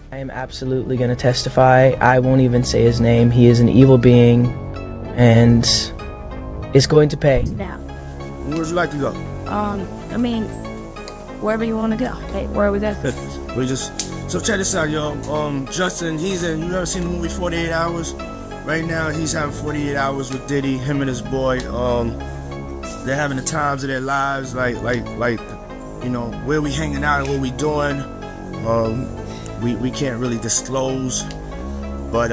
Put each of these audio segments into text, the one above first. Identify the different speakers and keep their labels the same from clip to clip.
Speaker 1: I am absolutely going to testify. I won't even say his name. He is an evil being and is going to pay.
Speaker 2: Now,
Speaker 3: Where would you like to go?
Speaker 2: I mean, wherever you want to go. Hey, where are we going?
Speaker 3: So check this out, yo. Justin, you ever seen the movie 48 Hours? Right now, he's having 48 hours with Diddy, him and his boy. They're having the times of their lives, like, you know, where we hanging out and what we doing. We can't really disclose, but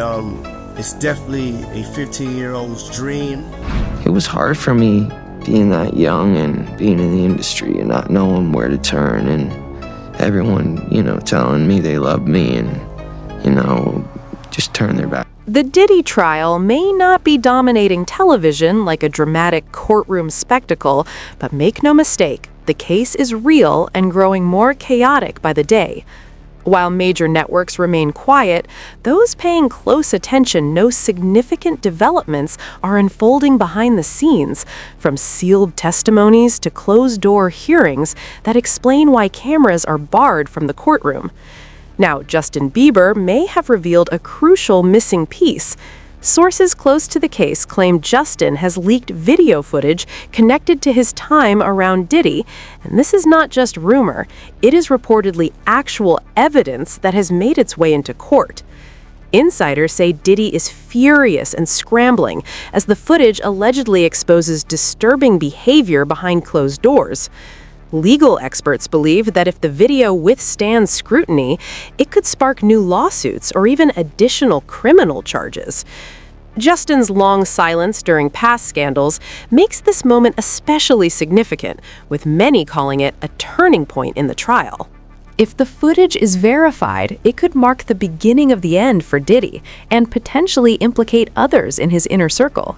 Speaker 3: it's definitely a 15-year-old's dream.
Speaker 4: It was hard for me being that young and being in the industry and not knowing where to turn, and everyone, you know, telling me they love me and, you know, just turn their back.
Speaker 5: The Diddy trial may not be dominating television like a dramatic courtroom spectacle, but make no mistake, the case is real and growing more chaotic by the day. While major networks remain quiet, those paying close attention know significant developments are unfolding behind the scenes, from sealed testimonies to closed-door hearings that explain why cameras are barred from the courtroom. Now, Justin Bieber may have revealed a crucial missing piece. Sources close to the case claim Justin has leaked video footage connected to his time around Diddy, and this is not just rumor. It is reportedly actual evidence that has made its way into court. Insiders say Diddy is furious and scrambling as the footage allegedly exposes disturbing behavior behind closed doors. Legal experts believe that if the video withstands scrutiny, it could spark new lawsuits or even additional criminal charges. Justin's long silence during past scandals makes this moment especially significant, with many calling it a turning point in the trial. If the footage is verified, it could mark the beginning of the end for Diddy and potentially implicate others in his inner circle.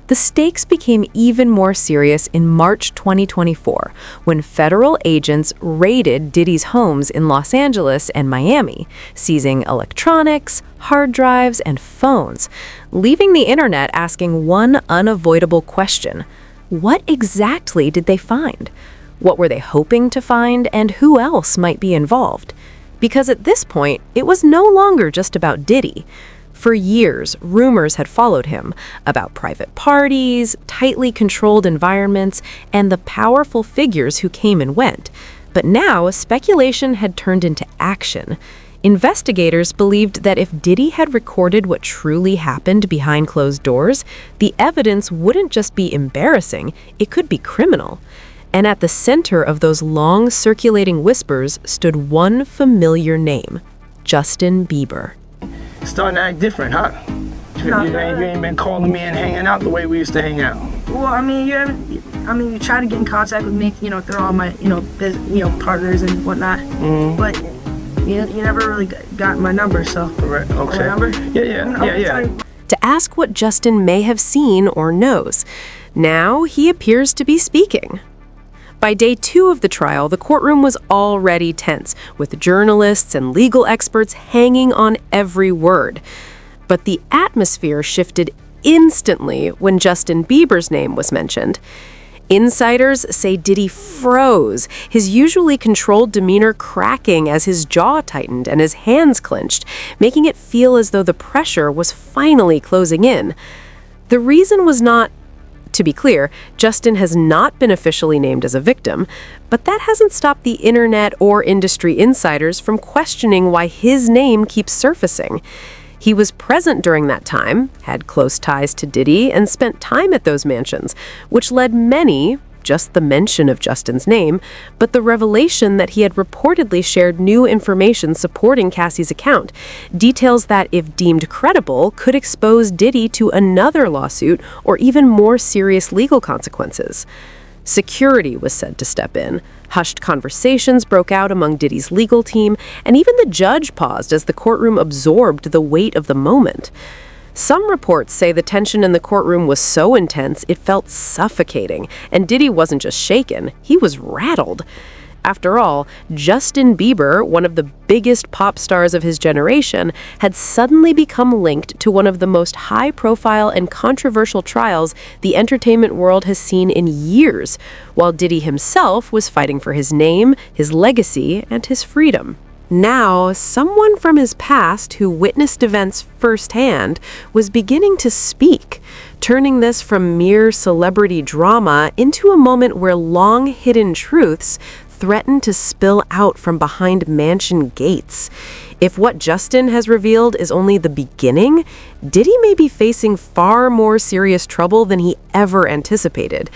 Speaker 5: The stakes became even more serious in March 2024 when federal agents raided Diddy's homes in Los Angeles and Miami, seizing electronics, hard drives, and phones, leaving the internet asking one unavoidable question: what exactly did they find? What were they hoping to find, and who else might be involved? Because at this point, it was no longer just about Diddy. For years, rumors had followed him about private parties, tightly controlled environments, and the powerful figures who came and went. But now, speculation had turned into action. Investigators believed that if Diddy had recorded what truly happened behind closed doors, the evidence wouldn't just be embarrassing, it could be criminal. And at the center of those long circulating whispers stood one familiar name: Justin Bieber.
Speaker 3: Starting to act different, huh? You ain't been calling me and hanging out the way we used to hang out.
Speaker 2: Well, I mean, you try to get in contact with me, you know, through all my, partners and whatnot. Mm-hmm. But you never really got my number, so.
Speaker 3: Right, okay.
Speaker 2: My number?
Speaker 3: Yeah.
Speaker 5: To ask what Justin may have seen or knows. Now he appears to be speaking. By day 2 of the trial, the courtroom was already tense, with journalists and legal experts hanging on every word. But the atmosphere shifted instantly when Justin Bieber's name was mentioned. Insiders say Diddy froze, his usually controlled demeanor cracking as his jaw tightened and his hands clenched, making it feel as though the pressure was finally closing in. The reason was not. To be clear, Justin has not been officially named as a victim, but that hasn't stopped the internet or industry insiders from questioning why his name keeps surfacing. He was present during that time, had close ties to Diddy, and spent time at those mansions, which led many, just the mention of Justin's name, but the revelation that he had reportedly shared new information supporting Cassie's account, details that, if deemed credible, could expose Diddy to another lawsuit or even more serious legal consequences. Security was said to step in. Hushed conversations broke out among Diddy's legal team, and even the judge paused as the courtroom absorbed the weight of the moment. Some reports say the tension in the courtroom was so intense it felt suffocating, and Diddy wasn't just shaken, he was rattled. After all, Justin Bieber, one of the biggest pop stars of his generation, had suddenly become linked to one of the most high-profile and controversial trials the entertainment world has seen in years, while Diddy himself was fighting for his name, his legacy, and his freedom. Now, someone from his past who witnessed events firsthand was beginning to speak, turning this from mere celebrity drama into a moment where long-hidden truths threaten to spill out from behind mansion gates. If what Justin has revealed is only the beginning, Diddy may be facing far more serious trouble than he ever anticipated.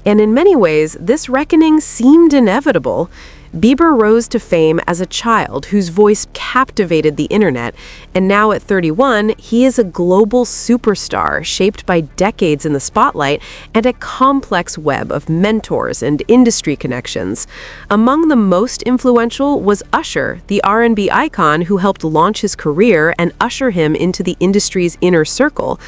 Speaker 5: And in many ways, this reckoning seemed inevitable. Bieber rose to fame as a child whose voice captivated the internet, and now at 31, he is a global superstar shaped by decades in the spotlight and a complex web of mentors and industry connections. Among the most influential was Usher, the R&B icon who helped launch his career and usher him into the industry's inner circle.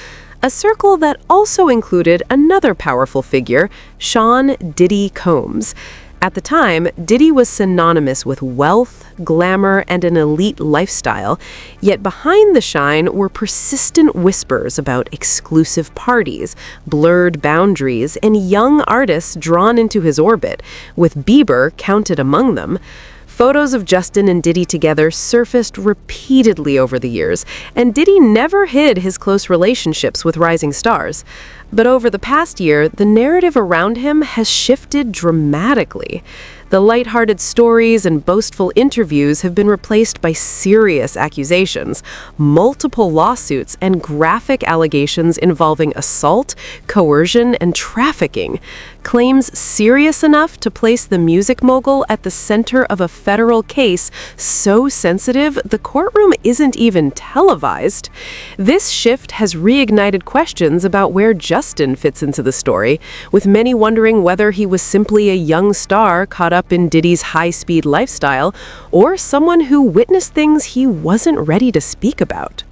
Speaker 5: A circle that also included another powerful figure, Shawn "Diddy" Combs. At the time, Diddy was synonymous with wealth, glamour, and an elite lifestyle, yet behind the shine were persistent whispers about exclusive parties, blurred boundaries, and young artists drawn into his orbit, with Bieber counted among them. Photos of Justin and Diddy together surfaced repeatedly over the years, and Diddy never hid his close relationships with rising stars. But over the past year, the narrative around him has shifted dramatically. The lighthearted stories and boastful interviews have been replaced by serious accusations, multiple lawsuits, and graphic allegations involving assault, coercion, and trafficking. Claims serious enough to place the music mogul at the center of a federal case so sensitive the courtroom isn't even televised. This shift has reignited questions about where Justin fits into the story, with many wondering whether he was simply a young star caught up in Diddy's high-speed lifestyle, or someone who witnessed things he wasn't ready to speak about.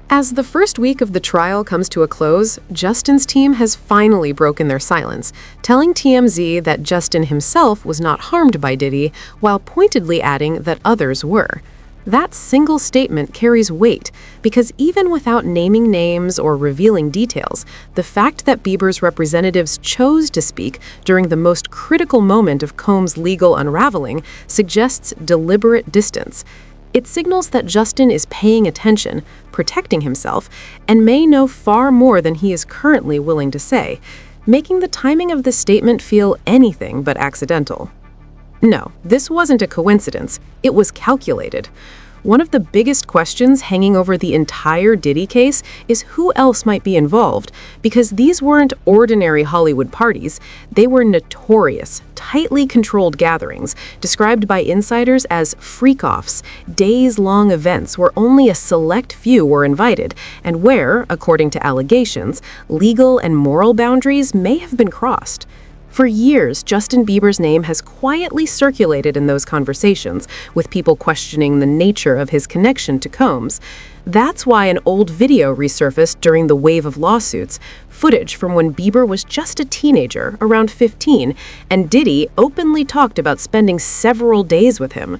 Speaker 5: As the first week of the trial comes to a close, Justin's team has finally broken their silence, telling TMZ that Justin himself was not harmed by Diddy, while pointedly adding that others were. That single statement carries weight because even without naming names or revealing details, the fact that Bieber's representatives chose to speak during the most critical moment of Combs' legal unraveling suggests deliberate distance. It signals that Justin is paying attention, protecting himself, and may know far more than he is currently willing to say, making the timing of this statement feel anything but accidental. No, this wasn't a coincidence. It was calculated. One of the biggest questions hanging over the entire Diddy case is who else might be involved, because these weren't ordinary Hollywood parties. They were notorious, tightly controlled gatherings, described by insiders as freak-offs, days-long events where only a select few were invited, and where, according to allegations, legal and moral boundaries may have been crossed. For years, Justin Bieber's name has quietly circulated in those conversations, with people questioning the nature of his connection to Combs. That's why an old video resurfaced during the wave of lawsuits, footage from when Bieber was just a teenager, around 15, and Diddy openly talked about spending several days with him.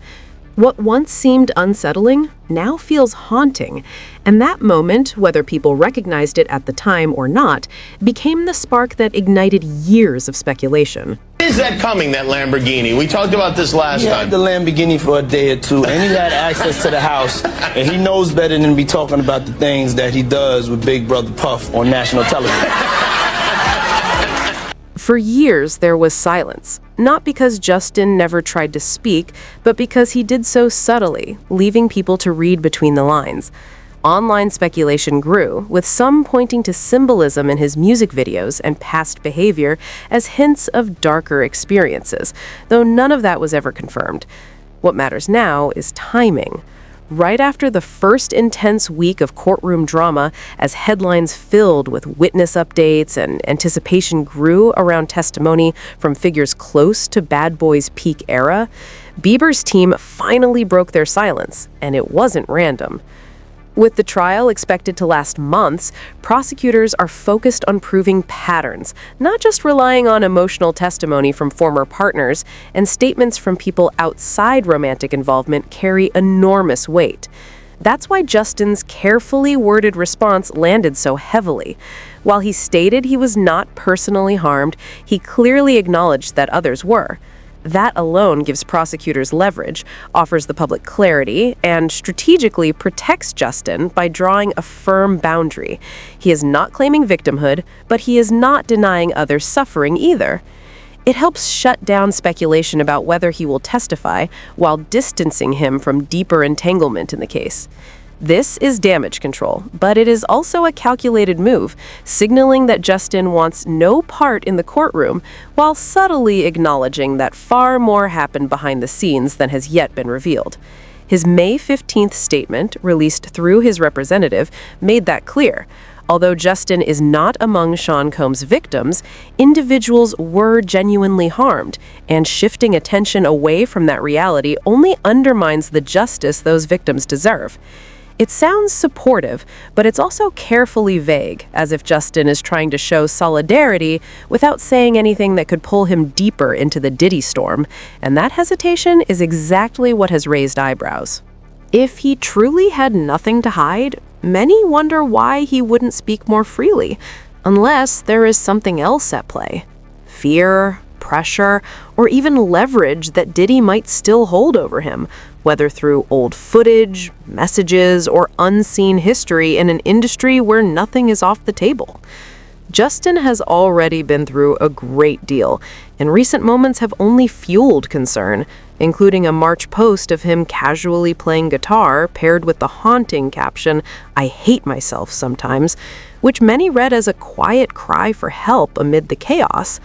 Speaker 5: What once seemed unsettling now feels haunting, and that moment, whether people recognized it at the time or not, became the spark that ignited years of speculation.
Speaker 6: Is that coming, that Lamborghini? We talked about this last
Speaker 3: He
Speaker 6: time.
Speaker 3: had the Lamborghini for a day or two, and he had access to the house, and he knows better than to be talking about the things that he does with Big Brother Puff on national television.
Speaker 5: For years, there was silence, not because Justin never tried to speak, but because he did so subtly, leaving people to read between the lines. Online speculation grew, with some pointing to symbolism in his music videos and past behavior as hints of darker experiences, though none of that was ever confirmed. What matters now is timing. Right after the first intense week of courtroom drama, as headlines filled with witness updates and anticipation grew around testimony from figures close to Bad Boy's peak era, Bieber's team finally broke their silence, and it wasn't random. With the trial expected to last months, prosecutors are focused on proving patterns, not just relying on emotional testimony from former partners, and statements from people outside romantic involvement carry enormous weight. That's why Justin's carefully worded response landed so heavily. While he stated he was not personally harmed, he clearly acknowledged that others were. That alone gives prosecutors leverage, offers the public clarity, and strategically protects Justin by drawing a firm boundary. He is not claiming victimhood, but he is not denying others suffering either. It helps shut down speculation about whether he will testify while distancing him from deeper entanglement in the case. This is damage control, but it is also a calculated move, signaling that Justin wants no part in the courtroom while subtly acknowledging that far more happened behind the scenes than has yet been revealed. His May 15th statement, released through his representative, made that clear. Although Justin is not among Shawn Combs' victims, individuals were genuinely harmed, and shifting attention away from that reality only undermines the justice those victims deserve. It sounds supportive, but it's also carefully vague, as if Justin is trying to show solidarity without saying anything that could pull him deeper into the Diddy storm, and that hesitation is exactly what has raised eyebrows. If he truly had nothing to hide, many wonder why he wouldn't speak more freely, unless there is something else at play. Fear, pressure, or even leverage that Diddy might still hold over him, whether through old footage, messages, or unseen history in an industry where nothing is off the table. Justin has already been through a great deal, and recent moments have only fueled concern, including a March post of him casually playing guitar paired with the haunting caption, "I hate myself sometimes," which many read as a quiet cry for help amid the chaos.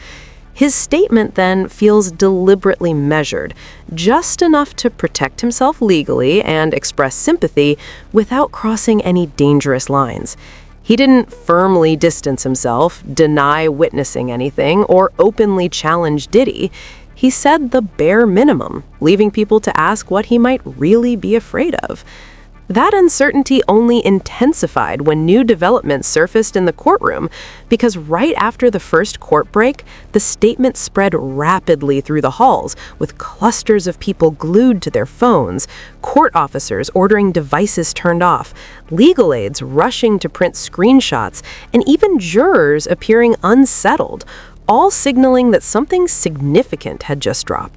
Speaker 5: His statement then feels deliberately measured, just enough to protect himself legally and express sympathy without crossing any dangerous lines. He didn't firmly distance himself, deny witnessing anything, or openly challenge Diddy. He said the bare minimum, leaving people to ask what he might really be afraid of. That uncertainty only intensified when new developments surfaced in the courtroom, because right after the first court break, the statement spread rapidly through the halls, with clusters of people glued to their phones, court officers ordering devices turned off, legal aides rushing to print screenshots, and even jurors appearing unsettled, all signaling that something significant had just dropped.